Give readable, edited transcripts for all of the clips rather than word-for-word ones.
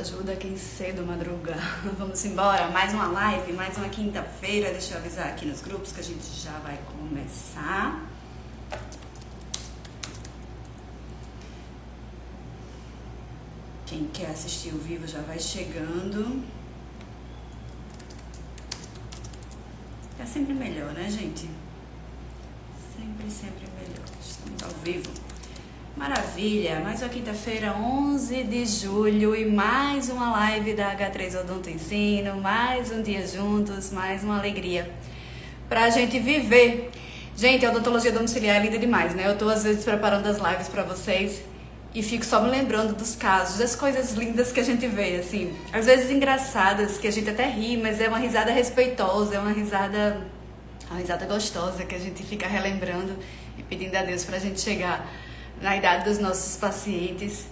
Ajuda quem cedo madruga. Vamos embora, mais uma live, mais uma quinta-feira. Deixa eu avisar aqui nos grupos que a gente já vai começar. Quem quer assistir ao vivo já vai chegando. É sempre melhor, né, gente? Sempre melhor. Estamos ao vivo. Maravilha, mais uma quinta-feira, 11 de julho e mais uma live da H3 Odonto Ensino, mais um dia juntos, mais uma alegria pra gente viver. Gente, a odontologia domiciliar é linda demais, né? Eu tô às vezes preparando as lives pra vocês e fico só me lembrando dos casos, das coisas lindas que a gente vê, assim, às vezes engraçadas, que a gente até ri, mas é uma risada respeitosa, é uma risada gostosa que a gente fica relembrando e pedindo a Deus pra gente chegar na idade dos nossos pacientes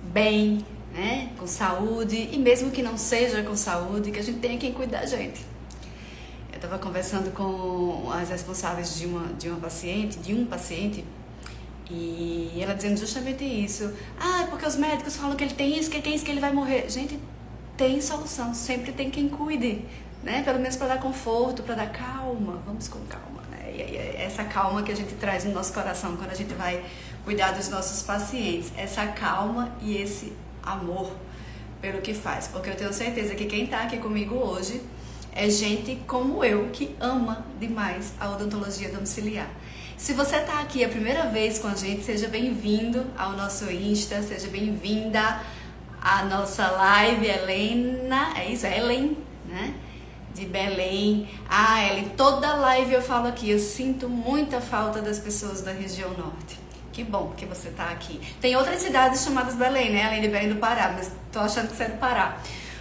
bem, né, com saúde, e mesmo que não seja com saúde, que a gente tenha quem cuidar da gente. Eu estava conversando com as responsáveis de um paciente, e ela dizendo justamente isso. É porque os médicos falam que ele tem isso, que ele vai morrer. Gente, tem solução, sempre tem quem cuide, né, pelo menos para dar conforto, para dar calma, vamos com calma, né, e é essa calma que a gente traz no nosso coração quando a gente vai cuidar dos nossos pacientes, essa calma e esse amor pelo que faz, porque eu tenho certeza que quem está aqui comigo hoje é gente como eu, que ama demais a odontologia domiciliar. Se você está aqui a primeira vez com a gente, seja bem-vindo ao nosso Insta, seja bem-vinda à nossa live, Helena, é isso, é Helen, né? De Belém. Ellen, toda live eu falo aqui, eu sinto muita falta das pessoas da região norte. Que bom que você tá aqui. Tem outras cidades chamadas Belém, né? Além de Belém do Pará, mas tô achando que você é do Pará.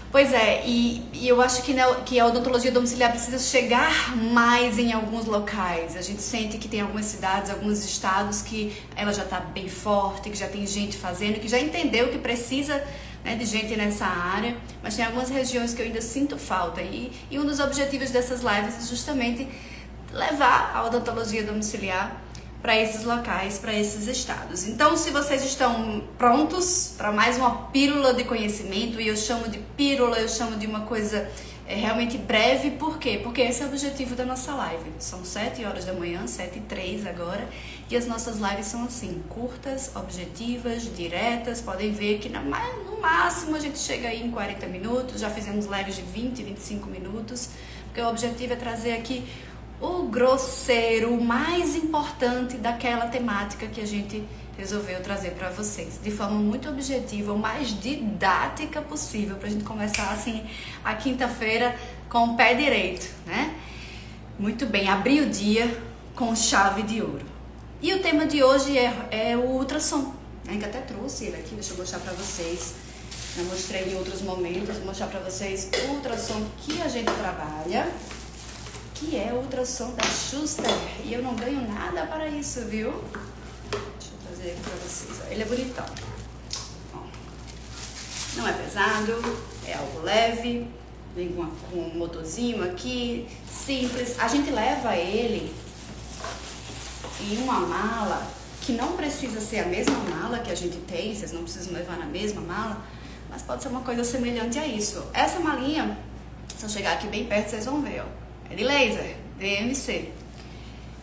Pois é, e eu acho que a odontologia domiciliar precisa chegar mais em alguns locais. A gente sente que tem algumas cidades, alguns estados que ela já tá bem forte, que já tem gente fazendo, que já entendeu que precisa, né, de gente nessa área, mas tem algumas regiões que eu ainda sinto falta. E um dos objetivos dessas lives é justamente levar a odontologia domiciliar para esses locais, para esses estados. Então, se vocês estão prontos para mais uma pílula de conhecimento, e eu chamo de pílula, eu chamo de uma coisa realmente breve, por quê? Porque esse é o objetivo da nossa live. São 7 horas da manhã, 7h03 agora, e as nossas lives são assim, curtas, objetivas, diretas. Podem ver que no máximo a gente chega aí em 40 minutos, já fizemos lives de 20, 25 minutos, porque o objetivo é trazer aqui o grosseiro, o mais importante daquela temática que a gente resolveu trazer para vocês, de forma muito objetiva, o mais didática possível, para a gente começar assim a quinta-feira com o pé direito, né? Muito bem, abrir o dia com chave de ouro. E o tema de hoje é o ultrassom, né? Que até trouxe ele aqui, deixa eu mostrar para vocês. Eu mostrei em outros momentos, vou mostrar para vocês o ultrassom que a gente trabalha, que é o ultrassom da Schuster, e eu não ganho nada para isso, viu? Deixa eu trazer aqui para vocês, ó. Ele é bonitão. Ó. Não é pesado, é algo leve, vem com um motorzinho aqui, simples. A gente leva ele em uma mala, que não precisa ser a mesma mala que a gente tem, vocês não precisam levar na mesma mala, mas pode ser uma coisa semelhante a isso. Essa malinha, se eu chegar aqui bem perto, vocês vão ver, ó. É de laser, DMC.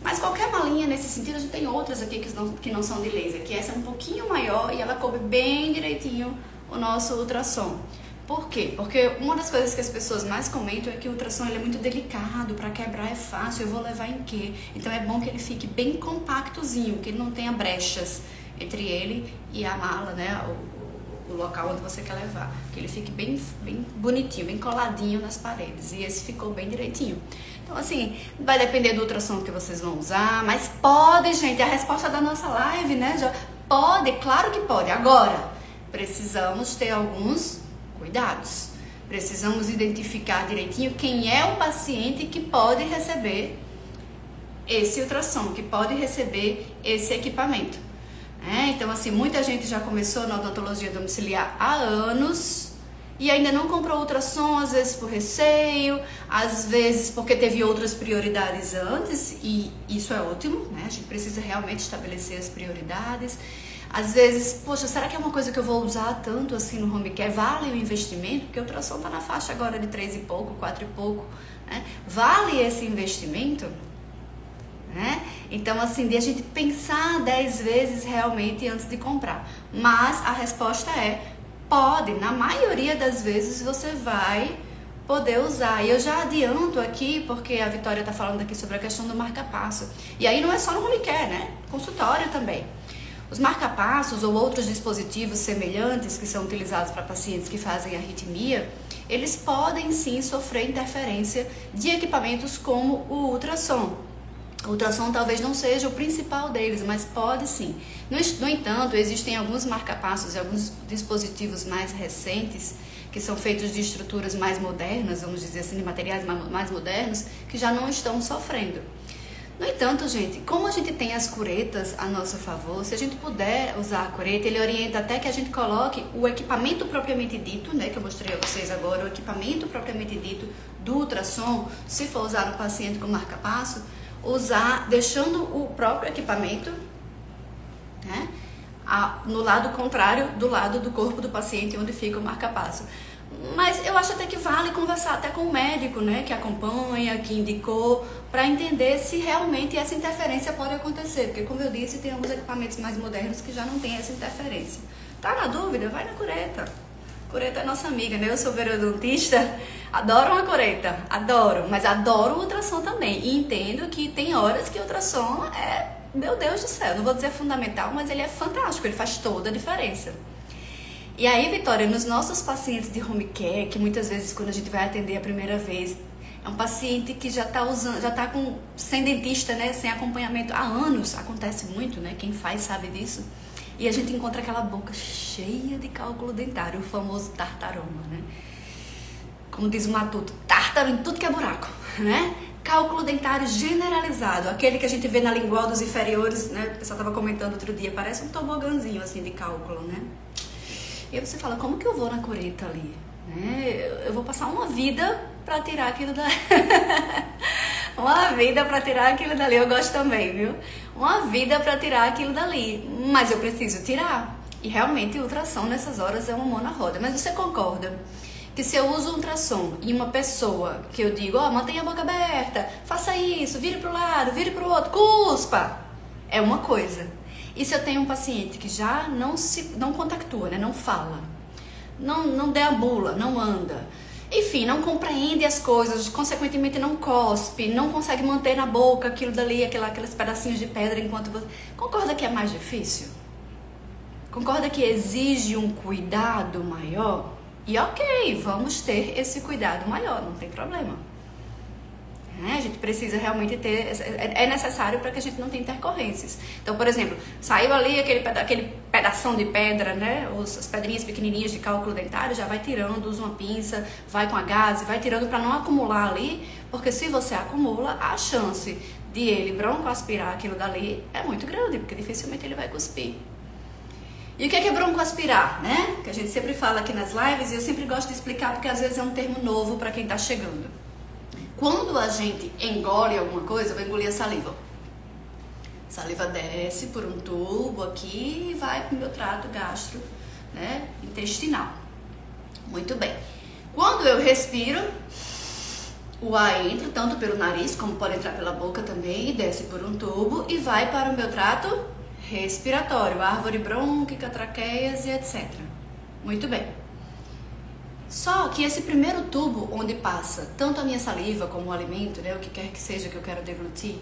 Mas qualquer malinha nesse sentido, a gente tem outras aqui que não são de laser, que essa é um pouquinho maior e ela cobre bem direitinho o nosso ultrassom. Por quê? Porque uma das coisas que as pessoas mais comentam é que o ultrassom ele é muito delicado, para quebrar é fácil, eu vou levar em quê? Então é bom que ele fique bem compactozinho, que ele não tenha brechas entre ele e a mala, né? O local onde você quer levar, que ele fique bem bonitinho, bem coladinho nas paredes, e esse ficou bem direitinho. Então assim, vai depender do ultrassom que vocês vão usar, mas pode, gente, a resposta da nossa live, né, já pode, claro que pode. Agora, precisamos ter alguns cuidados, precisamos identificar direitinho quem é o paciente que pode receber esse ultrassom, que pode receber esse equipamento. Então assim, muita gente já começou na odontologia domiciliar há anos e ainda não comprou ultrassom, às vezes por receio, às vezes porque teve outras prioridades antes, e isso é ótimo, né? A gente precisa realmente estabelecer as prioridades. Às vezes, poxa, será que é uma coisa que eu vou usar tanto assim no home care? Vale o investimento? Porque o ultrassom está na faixa agora de 3 e pouco, 4 e pouco, né? Vale esse investimento? Né? Então, assim, de a gente pensar 10 vezes realmente antes de comprar. Mas a resposta é, pode, na maioria das vezes você vai poder usar. E eu já adianto aqui, porque a Vitória está falando aqui sobre a questão do marca-passo. E aí não é só no home care, né? Consultório também. Os marca-passos ou outros dispositivos semelhantes que são utilizados para pacientes que fazem arritmia, eles podem sim sofrer interferência de equipamentos como o ultrassom. O ultrassom talvez não seja o principal deles, mas pode sim. No entanto, existem alguns marca-passos e alguns dispositivos mais recentes que são feitos de estruturas mais modernas, vamos dizer assim, de materiais mais modernos, que já não estão sofrendo. No entanto, gente, como a gente tem as curetas a nosso favor, se a gente puder usar a cureta, ele orienta até que a gente coloque o equipamento propriamente dito, né, que eu mostrei a vocês agora, o equipamento propriamente dito do ultrassom, se for usar no paciente com marca-passo, usar, deixando o próprio equipamento, né, no lado contrário do lado do corpo do paciente, onde fica o marca-passo. Mas eu acho até que vale conversar até com o médico, né, que acompanha, que indicou, para entender se realmente essa interferência pode acontecer. Porque, como eu disse, tem alguns equipamentos mais modernos que já não tem essa interferência. Tá na dúvida? Vai na cureta. Cureta é nossa amiga, né? Eu sou periodontista, adoro uma cureta, adoro, mas adoro o ultrassom também. E entendo que tem horas que o ultrassom é, meu Deus do céu, não vou dizer fundamental, mas ele é fantástico, ele faz toda a diferença. E aí, Vitória, nos nossos pacientes de home care, que muitas vezes quando a gente vai atender a primeira vez, é um paciente que já está sem dentista, né, sem acompanhamento há anos, acontece muito, né, quem faz sabe disso, e a gente encontra aquela boca cheia de cálculo dentário, o famoso tartaroma, né, como diz o Matuto, tártaro em tudo que é buraco, né, cálculo dentário generalizado, aquele que a gente vê na lingual dos inferiores, né, o pessoal estava comentando outro dia, parece um tobogãzinho assim de cálculo, né. E aí você fala, como que eu vou na cureta ali? Né? Eu vou passar uma vida pra tirar aquilo dali. Uma vida pra tirar aquilo dali. Eu gosto também, viu? Uma vida pra tirar aquilo dali. Mas eu preciso tirar. E realmente o ultrassom nessas horas é uma mão na roda. Mas você concorda que se eu uso um ultrassom em uma pessoa que eu digo, mantenha a boca aberta, faça isso, vire pro lado, vire pro outro, cuspa, é uma coisa. E se eu tenho um paciente que já não contactua, né, não fala, não deambula, não anda, enfim, não compreende as coisas, consequentemente não cospe, não consegue manter na boca aquilo dali, aqueles pedacinhos de pedra enquanto você... Concorda que é mais difícil? Concorda que exige um cuidado maior? E ok, vamos ter esse cuidado maior, não tem problema. A gente precisa realmente ter, é necessário para que a gente não tenha intercorrências. Então, por exemplo, saiu ali aquele pedação de pedra, né? As pedrinhas pequenininhas de cálculo dentário, já vai tirando, usa uma pinça, vai com a gaze, vai tirando para não acumular ali, porque se você acumula, a chance de ele broncoaspirar aquilo dali é muito grande, porque dificilmente ele vai cuspir. E o que é broncoaspirar, né? Que a gente sempre fala aqui nas lives e eu sempre gosto de explicar porque às vezes é um termo novo para quem está chegando. Quando a gente engole alguma coisa, eu vou engolir a saliva. A saliva desce por um tubo aqui e vai para o meu trato gastro, né, intestinal. Muito bem. Quando eu respiro, o ar entra tanto pelo nariz, como pode entrar pela boca também, e desce por um tubo e vai para o meu trato respiratório, árvore brônquica, traqueias e etc. Muito bem. Só que esse primeiro tubo onde passa tanto a minha saliva como o alimento, né, o que quer que seja que eu quero deglutir,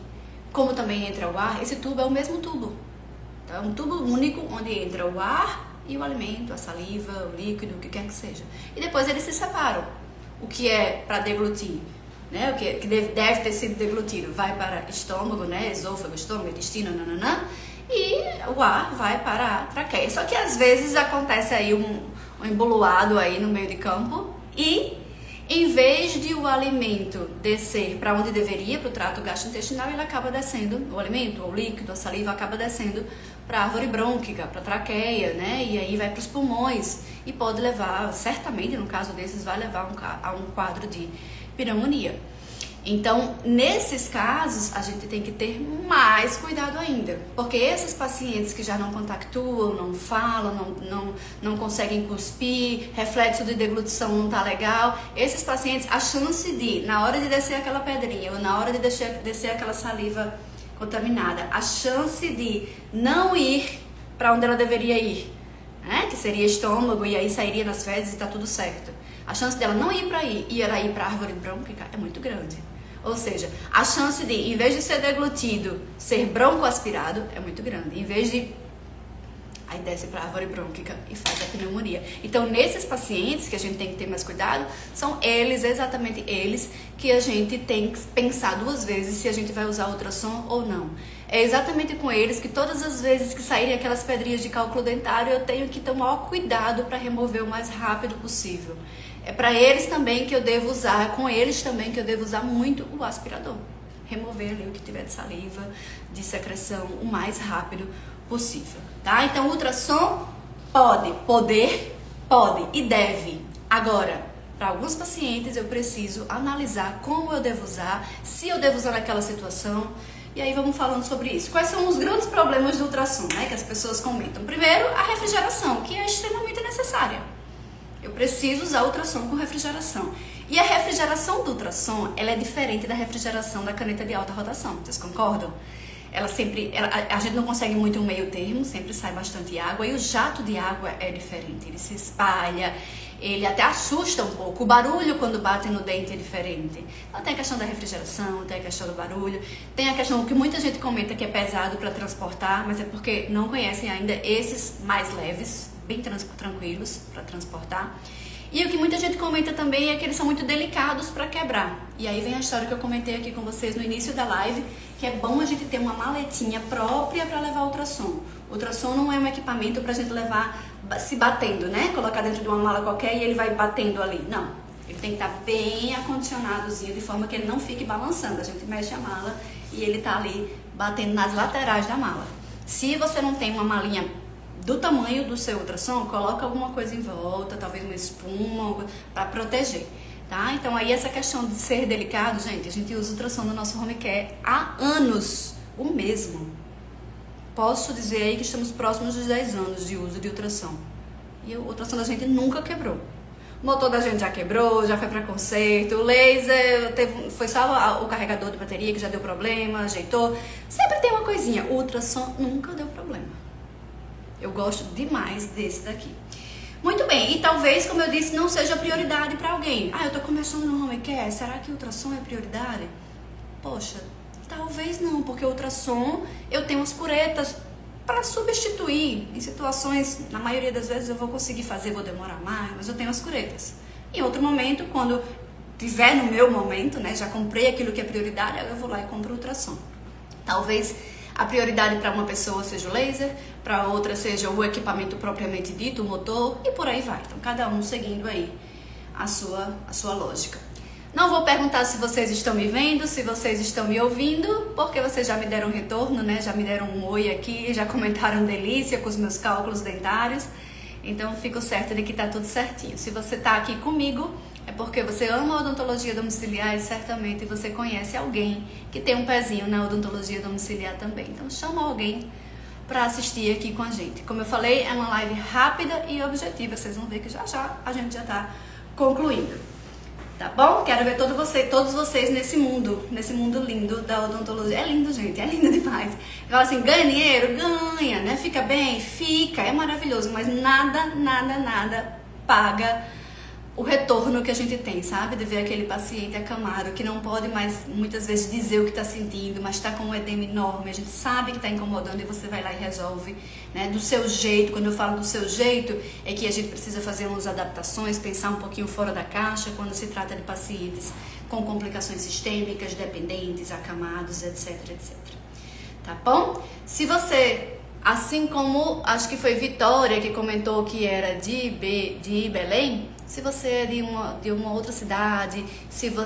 como também entra o ar, esse tubo é o mesmo tubo. Então, é um tubo único onde entra o ar e o alimento, a saliva, o líquido, o que quer que seja. E depois eles se separam. O que é para deglutir, né, o que deve ter sido deglutido, vai para estômago, né, esôfago, estômago, intestino, nananã, e o ar vai para a traqueia. Só que às vezes acontece aí um emboloado aí no meio de campo e em vez de o alimento descer para onde deveria, para o trato gastrointestinal, ele acaba descendo, o alimento, o líquido, a saliva acaba descendo para a árvore brônquica, para a traqueia, né? E aí vai para os pulmões e pode levar, certamente no caso desses, vai levar a um quadro de pneumonia. Então, nesses casos, a gente tem que ter mais cuidado ainda, porque esses pacientes que já não compactuam, não falam, não conseguem cuspir, reflexo de deglutição não tá legal, esses pacientes, a chance de, na hora de descer aquela pedrinha ou na hora de descer aquela saliva contaminada, a chance de não ir para onde ela deveria ir, né? Que seria estômago e aí sairia nas fezes e tá tudo certo. A chance dela não ir para aí e ela ir para a árvore brônquica é muito grande. Ou seja, a chance de, em vez de ser deglutido, ser broncoaspirado é muito grande. Em vez de... aí desce para a árvore brônquica e faz a pneumonia. Então, nesses pacientes que a gente tem que ter mais cuidado, são eles, exatamente eles, que a gente tem que pensar 2 vezes se a gente vai usar ultrassom ou não. É exatamente com eles que todas as vezes que saírem aquelas pedrinhas de cálculo dentário, eu tenho que ter o maior cuidado para remover o mais rápido possível. É para eles também que eu devo usar, é com eles também que eu devo usar muito o aspirador. Remover ali o que tiver de saliva, de secreção, o mais rápido possível, tá? Então, o ultrassom pode e deve. Agora, para alguns pacientes eu preciso analisar como eu devo usar, se eu devo usar naquela situação, e aí vamos falando sobre isso. Quais são os grandes problemas do ultrassom, né, que as pessoas comentam? Primeiro, a refrigeração, que é extremamente necessária. Eu preciso usar ultrassom com refrigeração. E a refrigeração do ultrassom, ela é diferente da refrigeração da caneta de alta rotação, vocês concordam? A gente não consegue muito um meio termo, sempre sai bastante água, e o jato de água é diferente, ele se espalha, ele até assusta um pouco, o barulho quando bate no dente é diferente. Então tem a questão da refrigeração, tem a questão do barulho, tem a questão que muita gente comenta que é pesado para transportar, mas é porque não conhecem ainda esses mais leves, bem tranquilos para transportar. E o que muita gente comenta também é que eles são muito delicados para quebrar. E aí vem a história que eu comentei aqui com vocês no início da live, que é bom a gente ter uma maletinha própria para levar ultrassom. O ultrassom não é um equipamento para a gente levar se batendo, né? Colocar dentro de uma mala qualquer e ele vai batendo ali. Não. Ele tem que estar bem acondicionadozinho, de forma que ele não fique balançando. A gente mexe a mala e ele tá ali batendo nas laterais da mala. Se você não tem uma malinha do tamanho do seu ultrassom, coloca alguma coisa em volta, talvez uma espuma, para proteger, tá? Então aí essa questão de ser delicado, gente, a gente usa ultrassom no nosso home care há anos, o mesmo. Posso dizer aí que estamos próximos dos 10 anos de uso de ultrassom. E o ultrassom da gente nunca quebrou. O motor da gente já quebrou, já foi para conserto, o laser foi só o carregador de bateria que já deu problema, ajeitou. Sempre tem uma coisinha, o ultrassom nunca deu problema. Eu gosto demais desse daqui. Muito bem, e talvez, como eu disse, não seja prioridade para alguém. Eu tô começando no home care, será que o ultrassom é prioridade? Poxa, talvez não, porque o ultrassom eu tenho as curetas para substituir. Em situações, na maioria das vezes eu vou conseguir fazer, vou demorar mais, mas eu tenho as curetas. Em outro momento, quando tiver no meu momento, né, já comprei aquilo que é prioridade, aí eu vou lá e compro o ultrassom. Talvez a prioridade para uma pessoa seja o laser, para outra seja o equipamento propriamente dito, o motor, e por aí vai. Então, cada um seguindo aí a sua lógica. Não vou perguntar se vocês estão me vendo, se vocês estão me ouvindo, porque vocês já me deram um retorno, né? Já me deram um oi aqui, já comentaram delícia com os meus cálculos dentários. Então, fico certa de que tá tudo certinho. Se você tá aqui comigo, é porque você ama a odontologia domiciliar e certamente você conhece alguém que tem um pezinho na odontologia domiciliar também. Então chama alguém para assistir aqui com a gente. Como eu falei, é uma live rápida e objetiva. Vocês vão ver que já já a gente já está concluindo. Tá bom? Quero ver todos vocês nesse mundo lindo da odontologia. É lindo, gente, é lindo demais. Fala assim, ganha dinheiro? Ganha, né? Fica bem? Fica, é maravilhoso, mas nada paga o retorno que a gente tem, sabe? De ver aquele paciente acamado que não pode mais, muitas vezes, dizer o que está sentindo, mas está com um edema enorme, a gente sabe que está incomodando e você vai lá e resolve, né? Do seu jeito. Quando eu falo do seu jeito, é que a gente precisa fazer umas adaptações, pensar um pouquinho fora da caixa quando se trata de pacientes com complicações sistêmicas, dependentes, acamados, etc, etc. Tá bom? Se você, assim como, acho que foi Vitória que comentou que era de Belém, se você é de uma outra cidade,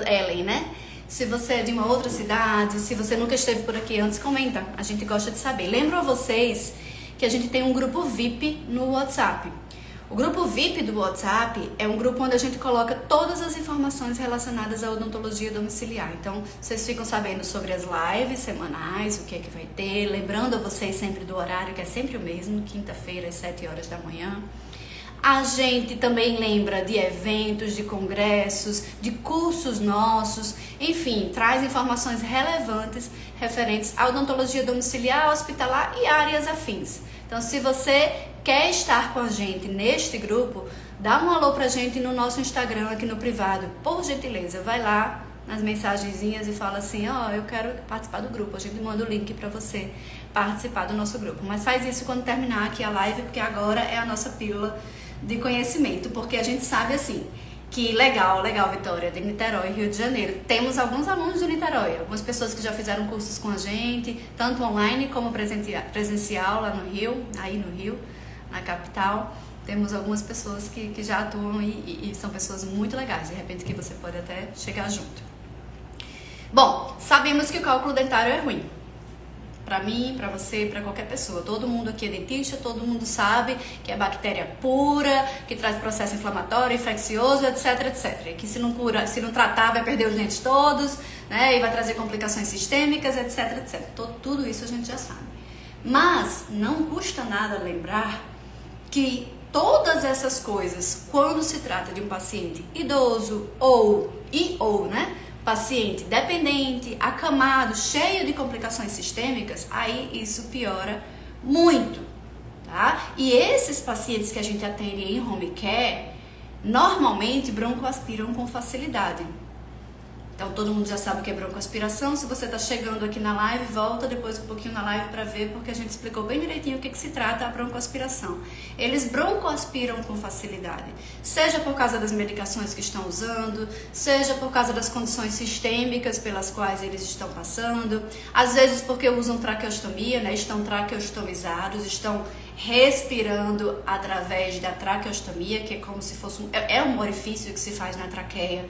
Ellen, né? Se você é de uma outra cidade, se você nunca esteve por aqui antes, comenta. A gente gosta de saber. Lembro a vocês que a gente tem um grupo VIP no WhatsApp. O grupo VIP do WhatsApp é um grupo onde a gente coloca todas as informações relacionadas à odontologia domiciliar. Então, vocês ficam sabendo sobre as lives semanais, o que é que vai ter, lembrando a vocês sempre do horário, que é sempre o mesmo, quinta-feira às 7 horas da manhã. A gente também lembra de eventos, de congressos, de cursos nossos, enfim, traz informações relevantes referentes à odontologia domiciliar, hospitalar e áreas afins. Então, se você quer estar com a gente neste grupo, dá um alô pra gente no nosso Instagram aqui no privado, por gentileza, vai lá nas mensagenzinhas e fala assim, eu quero participar do grupo, a gente manda o link pra você participar do nosso grupo. Mas faz isso quando terminar aqui a live, porque agora é a nossa pílula de conhecimento, porque a gente sabe assim, que legal, Vitória, de Niterói, Rio de Janeiro. Temos alguns alunos de Niterói, algumas pessoas que já fizeram cursos com a gente, tanto online como presencial lá no Rio, aí no Rio, na capital. Temos algumas pessoas que já atuam e são pessoas muito legais, de repente que você pode até chegar junto. Bom, sabemos que o cálculo dentário é ruim. Pra mim, pra você, pra qualquer pessoa. Todo mundo aqui é dentista, todo mundo sabe que é bactéria pura, que traz processo inflamatório, infeccioso, etc, etc. E que se não cura, se não tratar, vai perder os dentes todos, né? E vai trazer complicações sistêmicas, etc, etc. Tudo isso a gente já sabe. Mas não custa nada lembrar que todas essas coisas, quando se trata de um paciente idoso ou, né? Paciente dependente, acamado, cheio de complicações sistêmicas, aí isso piora muito, tá? E esses pacientes que a gente atende em home care, normalmente broncoaspiram com facilidade. Então todo mundo já sabe o que é broncoaspiração. Se você está chegando aqui na live, volta depois um pouquinho na live para ver, porque a gente explicou bem direitinho o que se trata a broncoaspiração. Eles broncoaspiram com facilidade, seja por causa das medicações que estão usando, seja por causa das condições sistêmicas pelas quais eles estão passando, às vezes porque usam traqueostomia, né? Estão traqueostomizados, estão respirando através da traqueostomia, que é como se fosse um orifício que se faz na traqueia,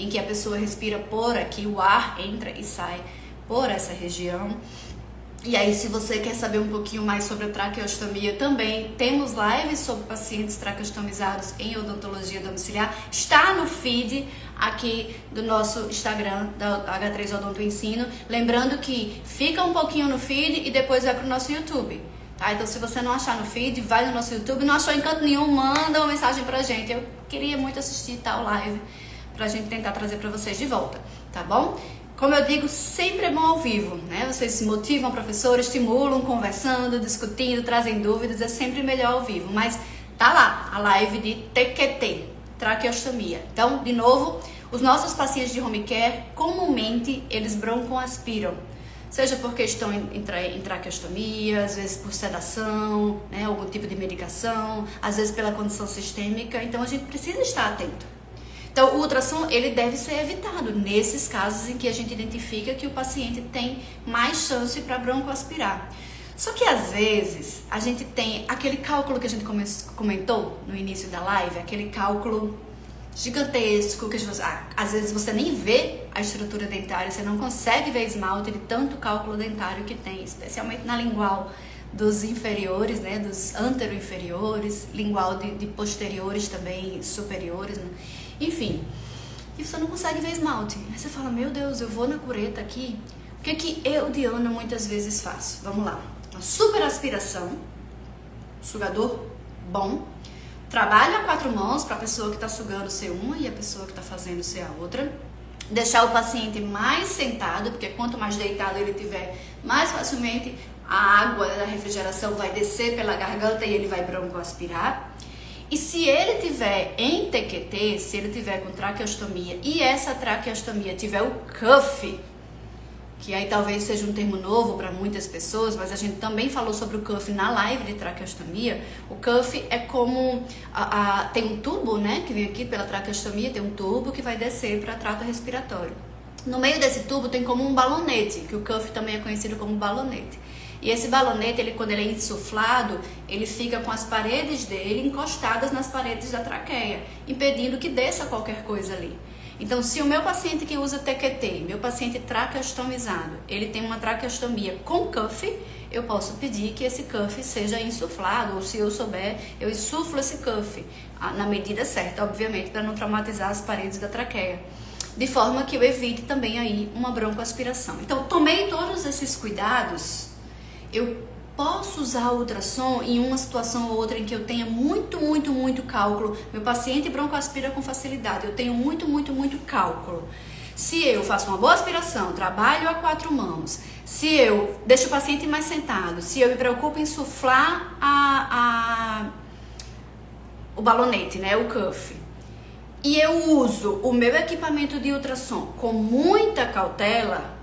em que a pessoa respira por aqui, o ar entra e sai por essa região. E aí, se você quer saber um pouquinho mais sobre a traqueostomia, também temos lives sobre pacientes traqueostomizados em odontologia domiciliar. Está no feed aqui do nosso Instagram, da H3 Odonto Ensino. Lembrando que fica um pouquinho no feed e depois vai para o nosso YouTube. Tá? Então, se você não achar no feed, vai no nosso YouTube. Não achou em canto nenhum, manda uma mensagem pra gente. Eu queria muito assistir tal live, pra gente tentar trazer pra vocês de volta, tá bom? Como eu digo, sempre é bom ao vivo, né? Vocês se motivam, professores, estimulam, conversando, discutindo, trazem dúvidas, é sempre melhor ao vivo. Mas tá lá, a live de TQT, traqueostomia. Então, de novo, os nossos pacientes de home care, comumente, eles broncoaspiram. Seja porque estão em traqueostomia, às vezes por sedação, né? Algum tipo de medicação, às vezes pela condição sistêmica. Então, a gente precisa estar atento. Então, o ultrassom, ele deve ser evitado nesses casos em que a gente identifica que o paciente tem mais chance para broncoaspirar. Só que, às vezes, a gente tem aquele cálculo que a gente comentou no início da live, aquele cálculo gigantesco, que às vezes você nem vê a estrutura dentária, você não consegue ver esmalte de tanto cálculo dentário que tem, especialmente na lingual dos inferiores, né, dos anteroinferiores, lingual de posteriores também, superiores, né? Enfim, e você não consegue ver esmalte. Aí você fala, meu Deus, eu vou na cureta aqui. O que eu, Diana, muitas vezes faço? Vamos lá. Uma super aspiração, sugador bom. Trabalho a 4 mãos para a pessoa que está sugando ser uma e a pessoa que está fazendo ser a outra. Deixar o paciente mais sentado, porque quanto mais deitado ele tiver, mais facilmente a água da refrigeração vai descer pela garganta e ele vai broncoaspirar. E se ele tiver em TQT, se ele tiver com traqueostomia e essa traqueostomia tiver o cuff, que aí talvez seja um termo novo para muitas pessoas, mas a gente também falou sobre o cuff na live de traqueostomia. O cuff é como, tem um tubo, né, que vem aqui pela traqueostomia, tem um tubo que vai descer para trato respiratório. No meio desse tubo tem como um balonete, que o cuff também é conhecido como balonete. E esse balonete, quando ele é insuflado, ele fica com as paredes dele encostadas nas paredes da traqueia, impedindo que desça qualquer coisa ali. Então, se o meu paciente que usa TQT, meu paciente traqueostomizado, ele tem uma traqueostomia com cuff, eu posso pedir que esse cuff seja insuflado, ou se eu souber, eu insuflo esse cuff na medida certa, obviamente, para não traumatizar as paredes da traqueia, de forma que eu evite também aí uma broncoaspiração. Então, tomei todos esses cuidados, eu posso usar o ultrassom em uma situação ou outra em que eu tenha muito cálculo. Meu paciente broncoaspira com facilidade, eu tenho muito cálculo. Se eu faço uma boa aspiração, trabalho a 4 mãos, se eu deixo o paciente mais sentado, se eu me preocupo em insuflar o balonete, né, o cuff, e eu uso o meu equipamento de ultrassom com muita cautela,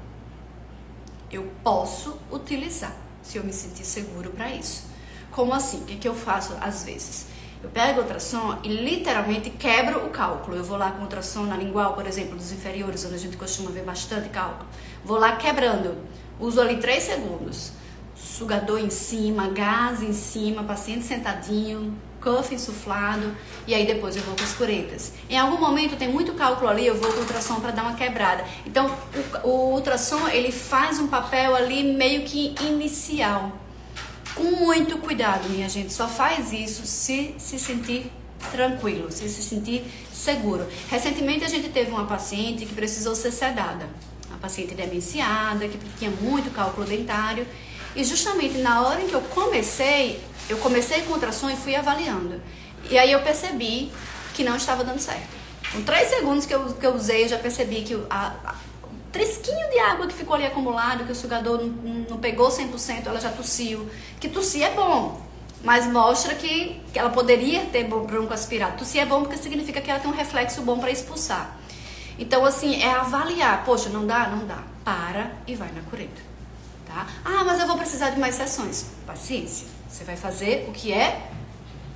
eu posso utilizar, se eu me sentir seguro para isso. Como assim? O que eu faço às vezes? Eu pego o ultrassom e literalmente quebro o cálculo. Eu vou lá com o ultrassom na lingual, por exemplo, dos inferiores, onde a gente costuma ver bastante cálculo. Vou lá quebrando. Uso ali 3 segundos. Sugador em cima, gás em cima, paciente sentadinho, cuff insuflado, e aí depois eu vou com as curetas. Em algum momento tem muito cálculo ali, eu vou com o ultrassom para dar uma quebrada. Então, o ultrassom, ele faz um papel ali meio que inicial. Com muito cuidado, minha gente. Só faz isso se sentir tranquilo, se sentir seguro. Recentemente a gente teve uma paciente que precisou ser sedada. Uma paciente demenciada, que tinha muito cálculo dentário. E justamente na hora em que eu comecei com o ultrassom e fui avaliando. E aí eu percebi que não estava dando certo. Com 3 segundos que eu usei, eu já percebi que trisquinho de água que ficou ali acumulado, que o sugador não pegou 100%, ela já tossiu. Que tossir é bom, mas mostra que ela poderia ter broncoaspirado. Tossir é bom porque significa que ela tem um reflexo bom para expulsar. Então, assim, é avaliar. Poxa, não dá? Não dá. Para e vai na cureta, tá? Ah, mas eu vou precisar de mais sessões. Paciência. Você vai fazer o que é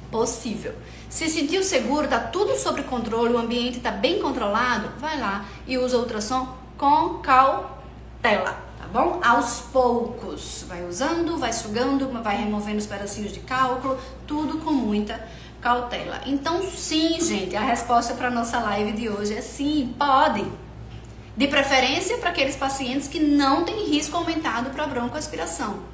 possível. Se sentiu seguro, tá tudo sob controle, o ambiente tá bem controlado, vai lá e usa o ultrassom com cautela, tá bom? Aos poucos, vai usando, vai sugando, vai removendo os pedacinhos de cálculo, tudo com muita cautela. Então sim, gente, a resposta para nossa live de hoje é sim, pode. De preferência para aqueles pacientes que não têm risco aumentado para broncoaspiração.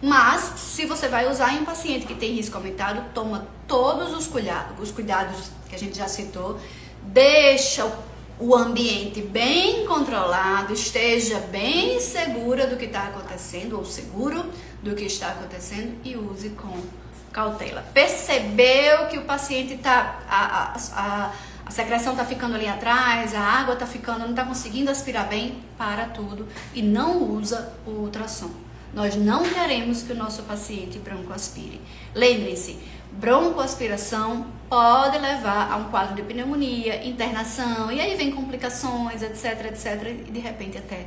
Mas, se você vai usar em um paciente que tem risco aumentado, toma todos os cuidados que a gente já citou, deixa o ambiente bem controlado, esteja bem segura do que está acontecendo, ou seguro do que está acontecendo, e use com cautela. Percebeu que o paciente a secreção está ficando ali atrás, a água está ficando, não está conseguindo aspirar bem, para tudo e não usa o ultrassom. Nós não queremos que o nosso paciente broncoaspire. Lembrem-se, broncoaspiração pode levar a um quadro de pneumonia, internação, e aí vem complicações, etc, e de repente até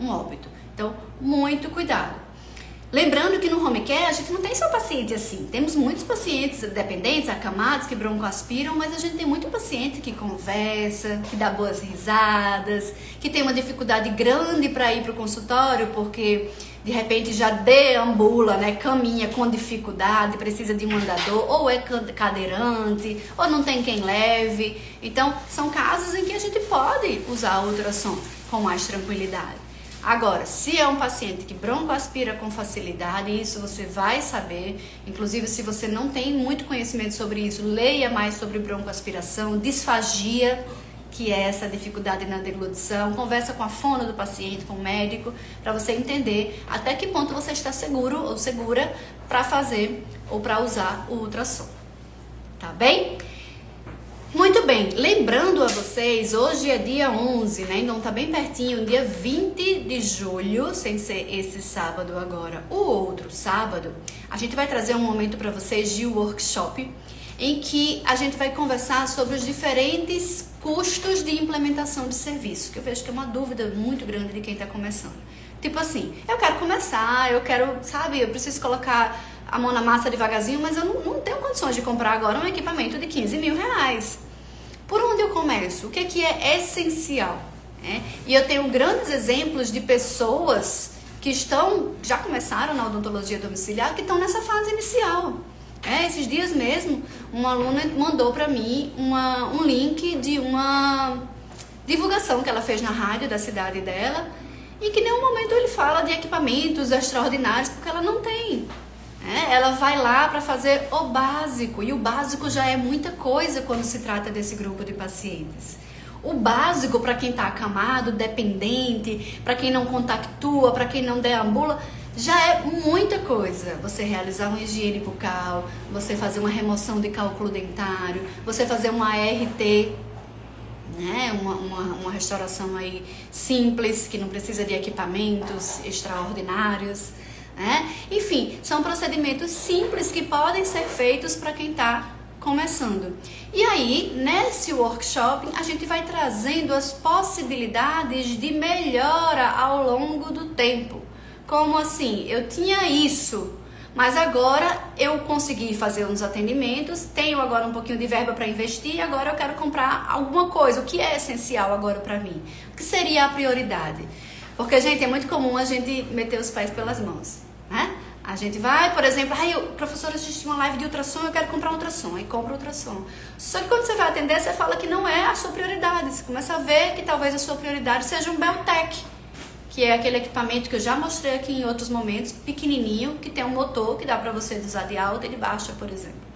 um óbito. Então, muito cuidado. Lembrando que no home care a gente não tem só paciente assim, temos muitos pacientes dependentes, acamados, que broncoaspiram, mas a gente tem muito paciente que conversa, que dá boas risadas, que tem uma dificuldade grande para ir para o consultório porque de repente já deambula, né, caminha com dificuldade, precisa de um andador, ou é cadeirante, ou não tem quem leve. Então, são casos em que a gente pode usar o ultrassom com mais tranquilidade. Agora, se é um paciente que broncoaspira com facilidade, isso você vai saber. Inclusive, se você não tem muito conhecimento sobre isso, leia mais sobre broncoaspiração, disfagia, que é essa dificuldade na deglutição. Conversa com a fono do paciente, com o médico, para você entender até que ponto você está seguro ou segura para fazer ou para usar o ultrassom. Tá bem? Muito bem, lembrando a vocês, hoje é dia 11, né? Então tá bem pertinho, dia 20 de julho, sem ser esse sábado agora, o outro sábado, a gente vai trazer um momento para vocês de workshop, em que a gente vai conversar sobre os diferentes custos de implementação de serviço, que eu vejo que é uma dúvida muito grande de quem está começando. Tipo assim, eu quero começar, eu quero, sabe, eu preciso colocar a mão na massa devagarzinho, mas eu não tenho condições de comprar agora um equipamento de 15 mil reais. Por onde eu começo? O que é essencial? E eu tenho grandes exemplos de pessoas que já começaram na odontologia domiciliar, que estão nessa fase inicial. Esses dias mesmo, uma aluna mandou para mim um link de uma divulgação que ela fez na rádio da cidade dela, e que em nenhum momento ele fala de equipamentos extraordinários, porque ela não tem. Ela vai lá para fazer o básico, e o básico já é muita coisa quando se trata desse grupo de pacientes. O básico para quem está acamado, dependente, para quem não compactua, para quem não deambula, já é muita coisa. Você realizar uma higiene bucal, você fazer uma remoção de cálculo dentário, você fazer uma ART, uma restauração aí simples, que não precisa de equipamentos extraordinários. Enfim, são procedimentos simples que podem ser feitos para quem está começando. E aí, nesse workshop, a gente vai trazendo as possibilidades de melhora ao longo do tempo. Como assim? Eu tinha isso, mas agora eu consegui fazer uns atendimentos, tenho agora um pouquinho de verba para investir, agora eu quero comprar alguma coisa. O que é essencial agora para mim? O que seria a prioridade? Porque, gente, é muito comum a gente meter os pés pelas mãos, A gente vai, por exemplo, professora, assistiu uma live de ultrassom, eu quero comprar um ultrassom, aí compra o ultrassom. Só que quando você vai atender, você fala que não é a sua prioridade. Você começa a ver que talvez a sua prioridade seja um Beltec, que é aquele equipamento que eu já mostrei aqui em outros momentos, pequenininho, que tem um motor que dá para você usar de alta e de baixa, por exemplo.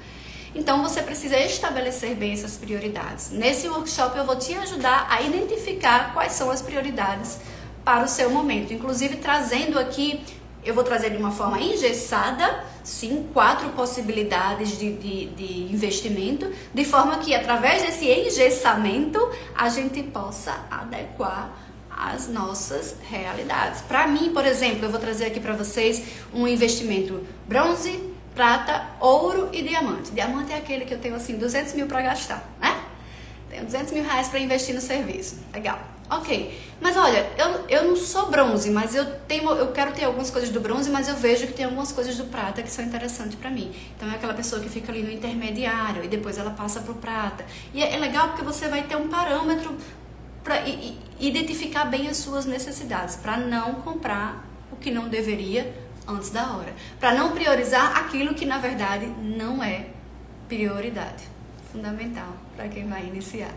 Então, você precisa estabelecer bem essas prioridades. Nesse workshop, eu vou te ajudar a identificar quais são as prioridades para o seu momento. Inclusive, trazendo aqui, eu vou trazer de uma forma engessada, sim, 4 possibilidades de investimento, de forma que, através desse engessamento, a gente possa adequar as nossas realidades. Para mim, por exemplo, eu vou trazer aqui para vocês um investimento bronze, prata, ouro e diamante. Diamante é aquele que eu tenho assim 200 mil para gastar, Tenho 200 mil reais para investir no serviço. Legal. Ok. Mas olha, eu não sou bronze, mas eu quero ter algumas coisas do bronze, mas eu vejo que tem algumas coisas do prata que são interessantes para mim. Então é aquela pessoa que fica ali no intermediário e depois ela passa pro prata. E é legal porque você vai ter um parâmetro para identificar bem as suas necessidades, para não comprar o que não deveria antes da hora, para não priorizar aquilo que na verdade não é prioridade. Fundamental para quem vai iniciar,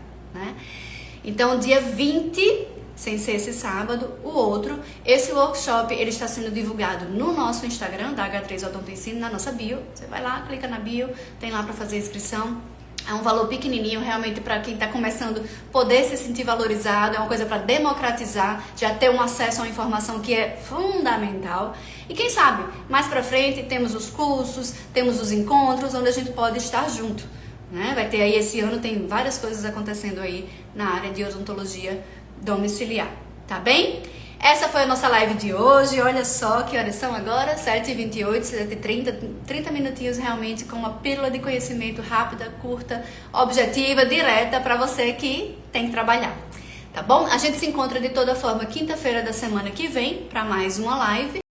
Então, dia 20, sem ser esse sábado, o outro, esse workshop, ele está sendo divulgado no nosso Instagram, da H3 Odonto Ensino, na nossa bio. Você vai lá, clica na bio, tem lá para fazer a inscrição. É um valor pequenininho, realmente, para quem está começando poder se sentir valorizado. É uma coisa para democratizar, já ter um acesso a uma informação que é fundamental. E quem sabe, mais para frente, temos os cursos, temos os encontros, onde a gente pode estar junto. Vai ter aí, esse ano, tem várias coisas acontecendo aí na área de odontologia domiciliar. Tá bem? Essa foi a nossa live de hoje. Olha só que horas são agora, 7h28, 7h30, 30 minutinhos realmente com uma pílula de conhecimento rápida, curta, objetiva, direta para você que tem que trabalhar. Tá bom? A gente se encontra de toda forma quinta-feira da semana que vem para mais uma live.